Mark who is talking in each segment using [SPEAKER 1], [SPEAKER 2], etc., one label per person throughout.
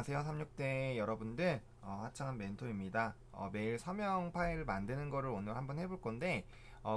[SPEAKER 1] 안녕하세요. 36대 여러분들, 하창한 멘토입니다. 매일 서명 파일 만드는 거를 오늘 한번 해볼 건데,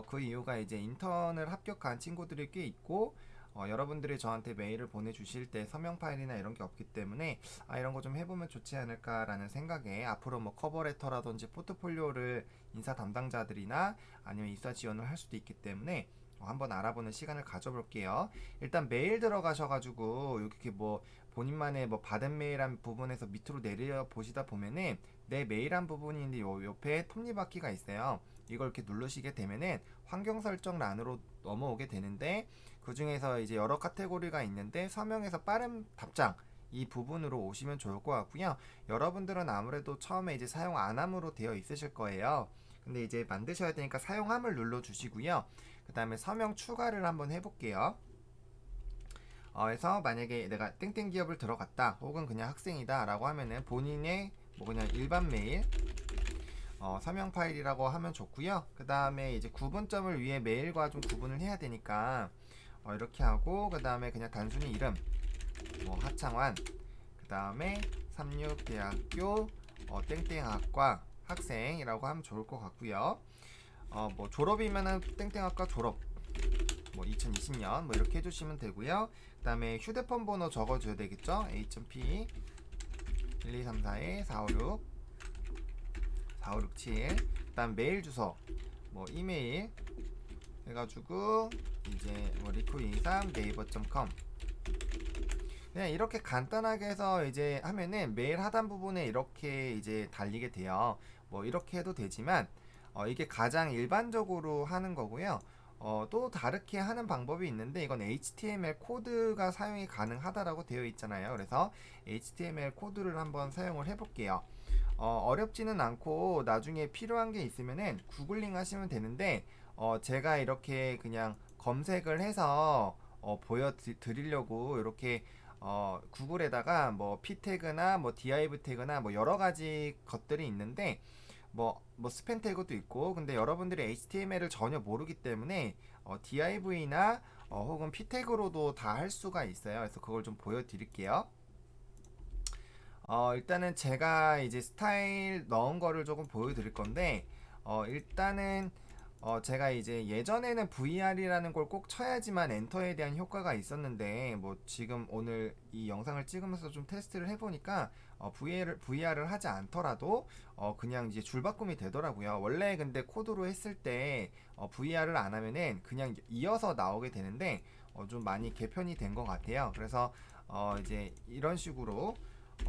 [SPEAKER 1] 그 이유가 이제 인턴을 합격한 친구들이 꽤 있고, 여러분들이 저한테 메일을 보내주실 때 서명 파일이나 이런 게 없기 때문에, 이런 거 좀 해보면 좋지 않을까라는 생각에 앞으로 뭐 커버레터라든지 포트폴리오를 인사 담당자들이나 아니면 입사 지원을 할 수도 있기 때문에, 한번 알아보는 시간을 가져볼게요. 일단 메일 들어가셔가지고 이렇게 뭐 본인만의 뭐 받은 메일한 부분에서 밑으로 내려 보시다 보면은 내 메일한 부분이 있는데 요 옆에 톱니바퀴가 있어요. 이걸 이렇게 누르시게 되면은 환경 설정란으로 넘어오게 되는데, 그 중에서 이제 여러 카테고리가 있는데 서명에서 빠른 답장 이 부분으로 오시면 좋을 것 같고요. 여러분들은 아무래도 처음에 이제 사용 안 함으로 되어 있으실 거예요. 근데 이제 만드셔야 되니까 사용함을 눌러 주시고요. 그 다음에 서명 추가를 한번 해볼게요. 그래서 만약에 내가 땡땡 기업을 들어갔다 혹은 그냥 학생이다 라고 하면은 본인의 뭐 그냥 일반 메일 서명 파일이라고 하면 좋고요. 그 다음에 이제 구분점을 위해 메일과 좀 구분을 해야 되니까 이렇게 하고, 그 다음에 그냥 단순히 이름 뭐 하창환, 그 다음에 36대학교 땡땡학과 학생이라고 하면 좋을 것 같고요. 뭐 졸업이면은 땡땡학과 졸업 뭐 2020년 뭐 이렇게 해주시면 되고요. 그 다음에 휴대폰 번호 적어줘야 되겠죠. H.P 12341 4567. 그 다음 메일 주소 뭐 이메일 해가지고 이제 뭐 리쿠23 네이버.com. 그냥 이렇게 간단하게 해서 이제 하면은 메일 하단 부분에 이렇게 이제 달리게 돼요. 뭐 이렇게 해도 되지만 이게 가장 일반적으로 하는 거고요. 또 다르게 하는 방법이 있는데, 이건 HTML 코드가 사용이 가능하다라고 되어 있잖아요. 그래서 HTML 코드를 한번 사용을 해볼게요. 어렵지는 않고 나중에 필요한 게 있으면은 구글링 하시면 되는데, 제가 이렇게 그냥 검색을 해서 보여드리려고 이렇게 구글에다가 뭐 p 태그나 뭐 div 태그나 뭐 여러 가지 것들이 있는데, 뭐 스팸 태그도 있고, 근데 여러분들이 HTML을 전혀 모르기 때문에 div나 혹은 p 태그로도 다 할 수가 있어요. 그래서 그걸 좀 보여드릴게요. 일단은 제가 이제 스타일 넣은 거를 조금 보여드릴 건데, 일단은 제가 이제 예전에는 VR이라는 걸 꼭 쳐야지만 엔터에 대한 효과가 있었는데, 뭐 지금 오늘 이 영상을 찍으면서 좀 테스트를 해보니까 VR을 하지 않더라도 그냥 이제 줄바꿈이 되더라고요. 원래 근데 코드로 했을 때 VR을 안 하면은 그냥 이어서 나오게 되는데 좀 많이 개편이 된 것 같아요. 그래서 이제 이런 식으로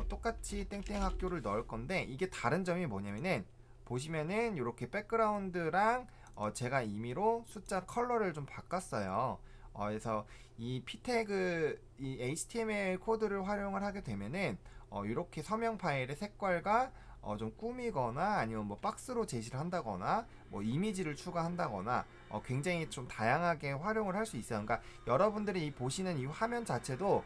[SPEAKER 1] 똑같이 땡땡 학교를 넣을 건데, 이게 다른 점이 뭐냐면은 보시면은 이렇게 백그라운드랑 제가 임의로 숫자 컬러를 좀 바꿨어요. 그래서 이 p 태그 이 HTML 코드를 활용을 하게 되면은 이렇게 서명 파일의 색깔과 좀 꾸미거나 아니면 뭐 박스로 제시를 한다거나 뭐 이미지를 추가한다거나 굉장히 좀 다양하게 활용을 할 수 있어요. 그러니까 여러분들이 보시는 이 화면 자체도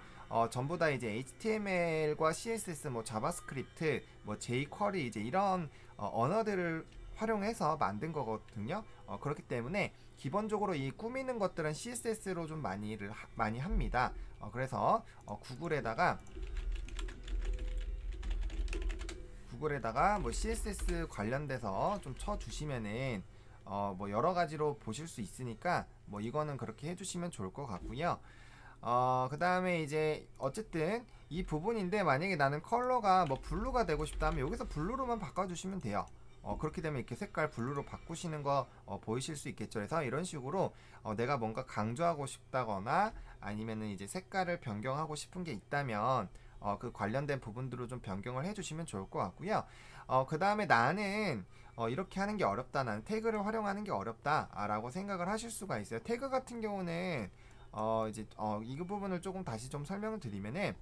[SPEAKER 1] 전부 다 이제 HTML과 CSS, 뭐 자바스크립트, 뭐 jQuery 이제 이런 언어들을 활용해서 만든 거거든요. 그렇기 때문에 기본적으로 이 꾸미는 것들은 CSS로 좀 많이 합니다. 그래서 구글에다가 뭐 CSS 관련돼서 좀 쳐주시면은 뭐 여러 가지로 보실 수 있으니까 뭐 이거는 그렇게 해주시면 좋을 것 같고요. 그 다음에 이제 어쨌든 이 부분인데, 만약에 나는 컬러가 뭐 블루가 되고 싶다면 여기서 블루로만 바꿔주시면 돼요. 그렇게 되면 이렇게 색깔 블루로 바꾸시는 거 보이실 수 있겠죠. 그래서 이런 식으로 내가 뭔가 강조하고 싶다거나 아니면은 이제 색깔을 변경하고 싶은 게 있다면 그 관련된 부분들로 좀 변경을 해주시면 좋을 것 같고요. 그 다음에 나는 이렇게 하는 게 어렵다, 나는 태그를 활용하는 게 어렵다 라고 생각을 하실 수가 있어요. 태그 같은 경우는 이제 이 부분을 조금 다시 좀 설명을 드리면은,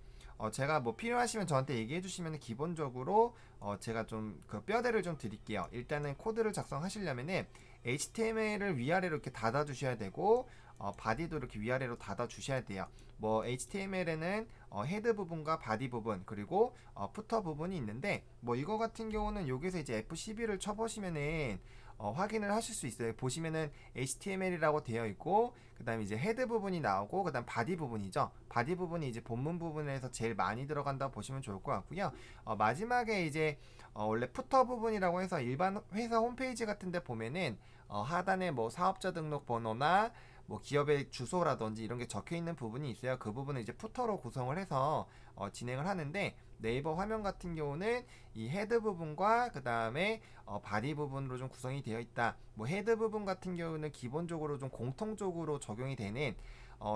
[SPEAKER 1] 제가 뭐 필요하시면 저한테 얘기해 주시면 기본적으로 제가 좀 그 뼈대를 좀 드릴게요. 일단은 코드를 작성하시려면은 HTML을 위아래로 이렇게 닫아 주셔야 되고, 바디도 이렇게 위아래로 닫아 주셔야 돼요. 뭐 HTML에는 헤드 부분과 바디 부분 그리고 푸터 부분이 있는데 뭐 이거 같은 경우는 여기서 이제 F12를 쳐보시면은 확인을 하실 수 있어요. 보시면은 HTML이라고 되어 있고 그 다음에 이제 헤드 부분이 나오고 그 다음 바디 부분이죠. 바디 부분이 이제 본문 부분에서 제일 많이 들어간다 보시면 좋을 것 같고요. 마지막에 이제 원래 푸터 부분이라고 해서 일반 회사 홈페이지 같은 데 보면은 하단에 뭐 사업자 등록 번호나 뭐 기업의 주소라든지 이런 게 적혀 있는 부분이 있어요. 그 부분을 이제 푸터로 구성을 해서 진행을 하는데 네이버 화면 같은 경우는 이 헤드 부분과 그 다음에 바디 부분으로 좀 구성이 되어 있다. 뭐 헤드 부분 같은 경우는 기본적으로 좀 공통적으로 적용이 되는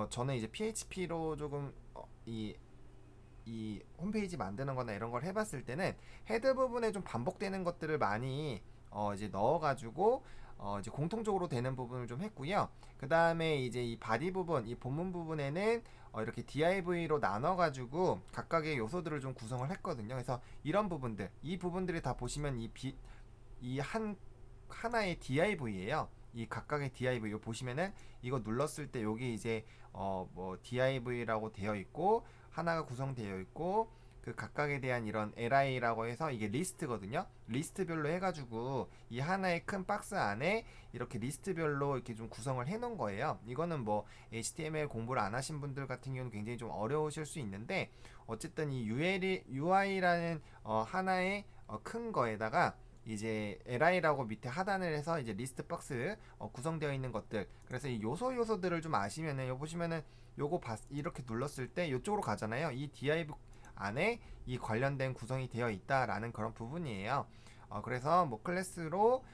[SPEAKER 1] 저는 이제 PHP로 조금 이 홈페이지 만드는 거나 이런 걸 해봤을 때는 헤드 부분에 좀 반복되는 것들을 많이 이제 넣어가지고 이제 공통적으로 되는 부분을 좀 했고요. 그 다음에 이제 이 바디 부분, 이 본문 부분에는 이렇게 DIV로 나눠가지고 각각의 요소들을 좀 구성을 했거든요. 그래서 이런 부분들, 이 부분들이 다 보시면 하나의 DIV예요. 이 각각의 DIV 요 보시면은 이거 눌렀을 때 여기 이제 뭐 DIV라고 되어 있고 하나가 구성되어 있고 그 각각에 대한 이런 LI라고 해서 이게 리스트거든요. 리스트별로 해가지고 이 하나의 큰 박스 안에 이렇게 리스트별로 이렇게 좀 구성을 해놓은 거예요. 이거는 뭐 HTML 공부를 안 하신 분들 같은 경우는 굉장히 좀 어려우실 수 있는데 어쨌든 이 UI라는 하나의 큰 거에다가 이제 LI라고 밑에 하단을 해서 이제 리스트 박스 구성되어 있는 것들 그래서 이 요소들을 좀 아시면은 요 보시면은 요거 이렇게 눌렀을 때 이쪽으로 가잖아요. 이 div 안에 이 관련된 구성이 되어 있다라는 그런 부분이에요. 그래서 뭐 클래스로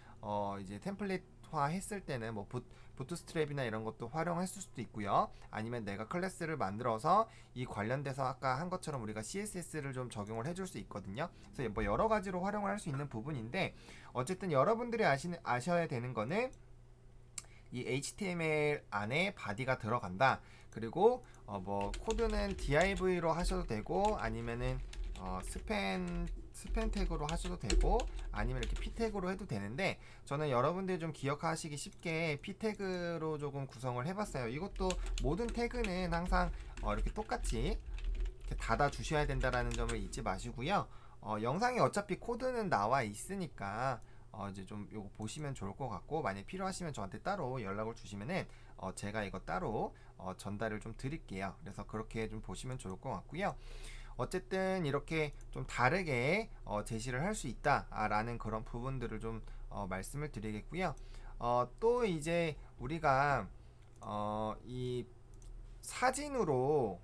[SPEAKER 1] 이제 템플릿화 했을 때는 뭐 부트스트랩이나 이런 것도 활용했을 수도 있고요. 아니면 내가 클래스를 만들어서 이 관련돼서 아까 한 것처럼 우리가 CSS를 좀 적용을 해줄 수 있거든요. 그래서 뭐 여러 가지로 활용을 할 수 있는 부분인데 어쨌든 여러분들이 아셔야 되는 거는 이 HTML 안에 바디가 들어간다. 그리고 뭐 코드는 div로 하셔도 되고 아니면은 스팬 태그로 하셔도 되고 아니면 이렇게 p 태그로 해도 되는데 저는 여러분들이 좀 기억하시기 쉽게 p 태그로 조금 구성을 해봤어요. 이것도 모든 태그는 항상 이렇게 똑같이 이렇게 닫아 주셔야 된다라는 점을 잊지 마시고요. 영상에 어차피 코드는 나와 있으니까 이제 좀 요거 보시면 좋을 것 같고 만약 필요하시면 저한테 따로 연락을 주시면은 제가 이거 따로 전달을 좀 드릴게요. 그래서 그렇게 좀 보시면 좋을 것 같고요. 어쨌든 이렇게 좀 다르게 제시를 할 수 있다라는 그런 부분들을 좀 말씀을 드리겠고요. 또 이제 우리가 이 사진으로도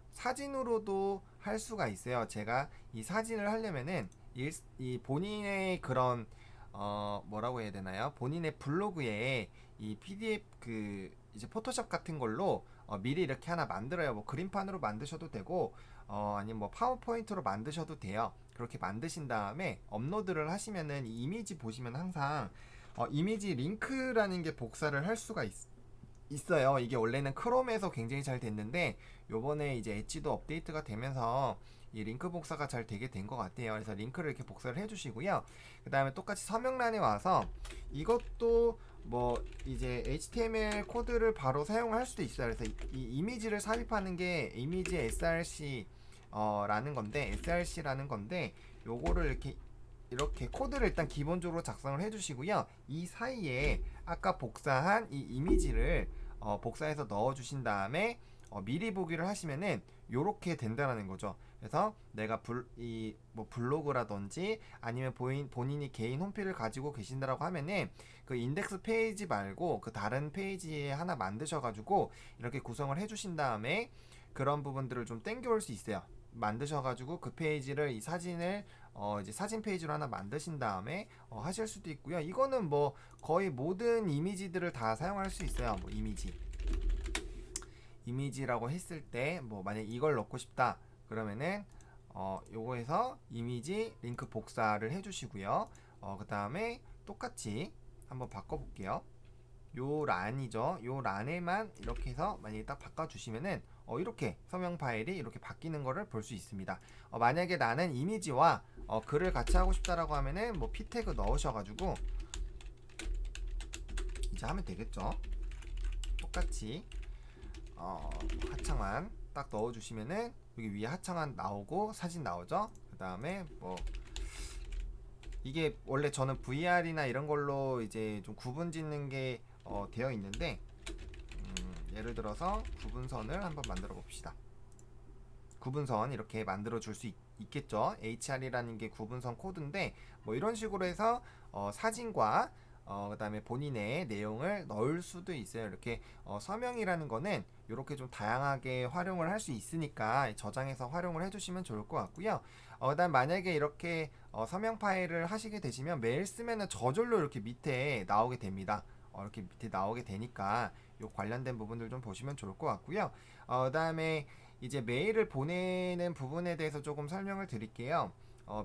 [SPEAKER 1] 할 수가 있어요. 제가 이 사진을 하려면은 이 본인의 그런 뭐라고 해야 되나요? 본인의 블로그에 이 PDF 이제 포토샵 같은 걸로 미리 이렇게 하나 만들어요. 뭐 그림판으로 만드셔도 되고 아니면 뭐 파워포인트로 만드셔도 돼요. 그렇게 만드신 다음에 업로드를 하시면은 이 이미지 보시면 항상 이미지 링크라는 게 복사를 할 수가 있어요. 이게 원래는 크롬에서 굉장히 잘 됐는데 요번에 이제 엣지도 업데이트가 되면서 이 링크 복사가 잘 되게 된 것 같아요. 그래서 링크를 이렇게 복사를 해주시고요. 그 다음에 똑같이 서명란에 와서 이것도 뭐 이제 HTML 코드를 바로 사용할 수도 있어요. 그래서 이 이미지를 삽입하는 게 이미지 src 라는 건데 요거를 이렇게 코드를 일단 기본적으로 작성을 해주시고요. 이 사이에 아까 복사한 이 이미지를 복사해서 넣어주신 다음에 미리 보기를 하시면은 요렇게 된다는 거죠. 그래서 내가 뭐 블로그라든지 아니면 본인이 개인 홈페이지를 가지고 계신다라고 하면은 그 인덱스 페이지 말고 그 다른 페이지에 하나 만드셔가지고 이렇게 구성을 해주신 다음에 그런 부분들을 좀 땡겨올 수 있어요. 만드셔가지고 그 페이지를 이 사진을 이제 사진 페이지로 하나 만드신 다음에 하실 수도 있고요. 이거는 뭐 거의 모든 이미지들을 다 사용할 수 있어요. 뭐 이미지라고 했을 때 뭐 만약 이걸 넣고 싶다 그러면은 요거에서 이미지 링크 복사를 해주시고요. 그 다음에 똑같이 한번 바꿔볼게요. 요 란이죠. 요 란에만 이렇게 해서 만약에 딱 바꿔주시면은 이렇게 서명 파일이 이렇게 바뀌는 거를 볼 수 있습니다. 만약에 나는 이미지와 글을 같이 하고 싶다라고 하면은 뭐 p 태그 넣으셔가지고 이제 하면 되겠죠. 똑같이 하창환 딱 넣어주시면은 여기 위에 하창환 나오고 사진 나오죠. 그 다음에 뭐 이게 원래 저는 VR이나 이런 걸로 이제 좀 구분 짓는 게 되어 있는데 예를 들어서 구분선을 한번 만들어 봅시다. 구분선 이렇게 만들어 줄 수 있겠죠. HR이라는 게 구분선 코드인데 뭐 이런 식으로 해서 사진과 그 다음에 본인의 내용을 넣을 수도 있어요. 이렇게 서명이라는 거는 이렇게 좀 다양하게 활용을 할 수 있으니까 저장해서 활용을 해주시면 좋을 것 같고요. 그 다음 만약에 이렇게 서명 파일을 하시게 되시면 메일 쓰면은 저절로 이렇게 밑에 나오게 됩니다. 이렇게 밑에 나오게 되니까 요 관련된 부분들 좀 보시면 좋을 것 같고요. 그 다음에 이제 메일을 보내는 부분에 대해서 조금 설명을 드릴게요.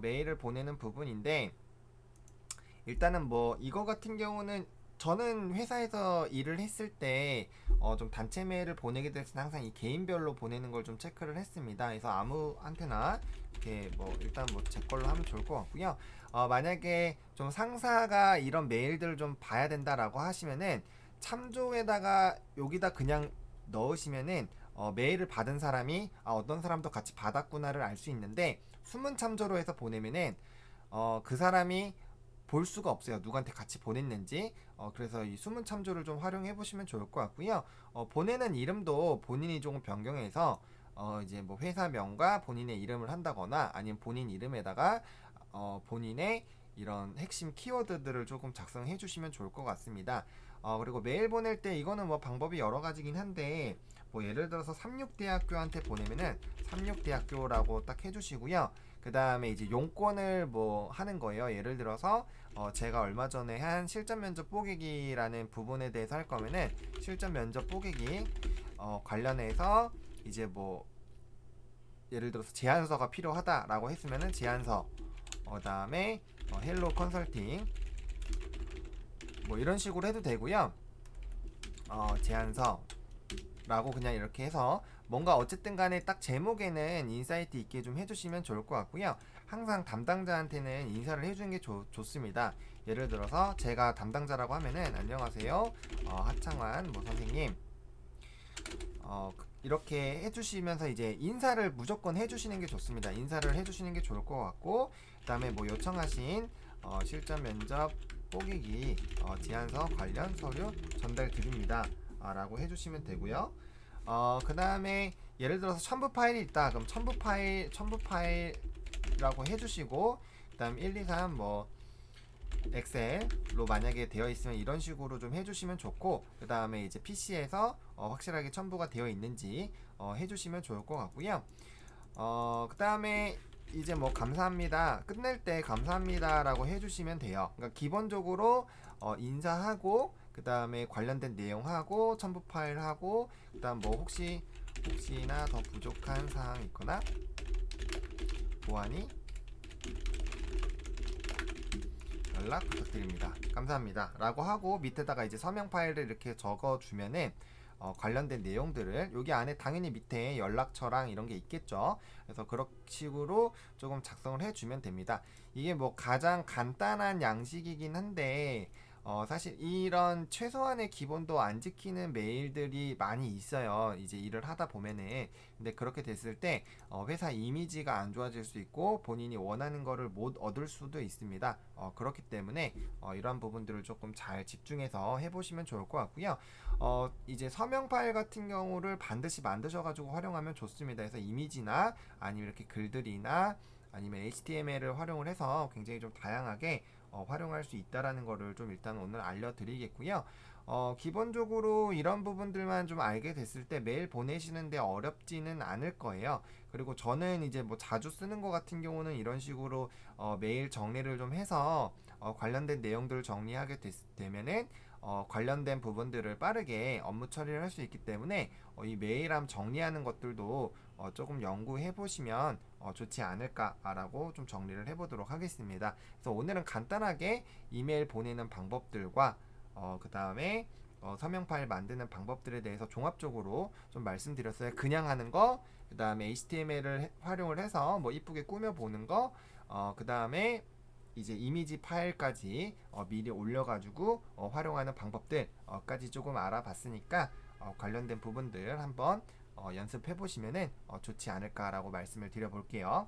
[SPEAKER 1] 메일을 보내는 부분인데 일단은 뭐 이거 같은 경우는 저는 회사에서 일을 했을 때 좀 단체 메일을 보내게 됐을 때 항상 이 개인별로 보내는 걸 좀 체크를 했습니다. 그래서 아무한테나 이렇게 뭐 일단 뭐 제 걸로 하면 좋을 것 같고요. 만약에 좀 상사가 이런 메일들을 좀 봐야 된다라고 하시면은 참조에다가 여기다 그냥 넣으시면은 메일을 받은 사람이 어떤 사람도 같이 받았구나를 알 수 있는데 숨은 참조로 해서 보내면은 그 사람이 볼 수가 없어요. 누구한테 같이 보냈는지. 그래서 이 숨은 참조를 좀 활용해 보시면 좋을 것 같고요. 보내는 이름도 본인이 조금 변경해서 이제 뭐 회사명과 본인의 이름을 한다거나 아니면 본인 이름에다가 본인의 이런 핵심 키워드들을 조금 작성해 주시면 좋을 것 같습니다. 그리고 메일 보낼 때 이거는 뭐 방법이 여러 가지긴 한데 뭐 예를 들어서 삼육대학교한테 보내면은 삼육대학교라고 딱 해주시고요. 그 다음에 이제 용건을 뭐 하는 거예요. 예를 들어서 제가 얼마 전에 한 실전 면접 뽀개기라는 부분에 대해서 할 거면은 실전 면접 뽀개기 관련해서 이제 뭐 예를 들어서 제안서가 필요하다라고 했으면은 제안서 그다음에 헬로 컨설팅 뭐 이런 식으로 해도 되고요. 제안서라고 그냥 이렇게 해서 뭔가 어쨌든 간에 딱 제목에는 인사이트 있게 좀 해주시면 좋을 것 같고요. 항상 담당자한테는 인사를 해주는 게 좋습니다. 예를 들어서 제가 담당자라고 하면은 안녕하세요 하창환 뭐 선생님 이렇게 해주시면서 이제 인사를 무조건 해주시는 게 좋습니다. 인사를 해주시는 게 좋을 것 같고 그 다음에 뭐 요청하신 실전 면접 뽀개기 제안서 관련 서류 전달 드립니다 라고 해주시면 되고요. 그 다음에 예를 들어서 첨부 파일이 있다. 그럼 첨부 파일이라고 해주시고 그 다음 1, 2, 3 뭐 엑셀로 만약에 되어 있으면 이런 식으로 좀 해주시면 좋고 그 다음에 이제 PC에서 확실하게 첨부가 되어 있는지 해주시면 좋을 것 같고요. 그 다음에 이제 뭐 감사합니다 끝낼 때 감사합니다라고 해주시면 돼요. 그러니까 기본적으로 인사하고 그 다음에 관련된 내용하고 첨부 파일하고 그 다음 뭐 혹시나 더 부족한 사항이 있거나 보완이 연락 부탁드립니다. 감사합니다. 라고 하고 밑에다가 이제 서명 파일을 이렇게 적어주면은 관련된 내용들을 여기 안에 당연히 밑에 연락처랑 이런 게 있겠죠. 그래서 그런 식으로 조금 작성을 해주면 됩니다. 이게 뭐 가장 간단한 양식이긴 한데 사실 이런 최소한의 기본도 안 지키는 메일들이 많이 있어요. 이제 일을 하다 보면은. 근데 그렇게 됐을 때 회사 이미지가 안 좋아질 수 있고 본인이 원하는 거를 못 얻을 수도 있습니다. 그렇기 때문에 이런 부분들을 조금 잘 집중해서 해보시면 좋을 것 같고요. 이제 서명 파일 같은 경우를 반드시 만드셔가지고 활용하면 좋습니다. 그래서 이미지나 아니면 이렇게 글들이나 아니면 HTML을 활용을 해서 굉장히 좀 다양하게 활용할 수 있다라는 거를 좀 일단 오늘 알려드리겠고요. 기본적으로 이런 부분들만 좀 알게 됐을 때 메일 보내시는데 어렵지는 않을 거예요. 그리고 저는 이제 뭐 자주 쓰는 것 같은 경우는 이런 식으로 메일 정리를 좀 해서 관련된 내용들을 정리하게 되면은 관련된 부분들을 빠르게 업무 처리를 할 수 있기 때문에 이 메일함 정리하는 것들도 조금 연구해 보시면 좋지 않을까라고 좀 정리를 해보도록 하겠습니다. 그래서 오늘은 간단하게 이메일 보내는 방법들과 그 다음에 서명 파일 만드는 방법들에 대해서 종합적으로 좀 말씀드렸어요. 그냥 하는 거, 그 다음에 HTML을 활용을 해서 뭐 이쁘게 꾸며 보는 거, 그 다음에 이제 이미지 파일까지 미리 올려가지고 활용하는 방법들까지 조금 알아봤으니까 관련된 부분들 한번 연습해 보시면은 좋지 않을까라고 말씀을 드려 볼게요.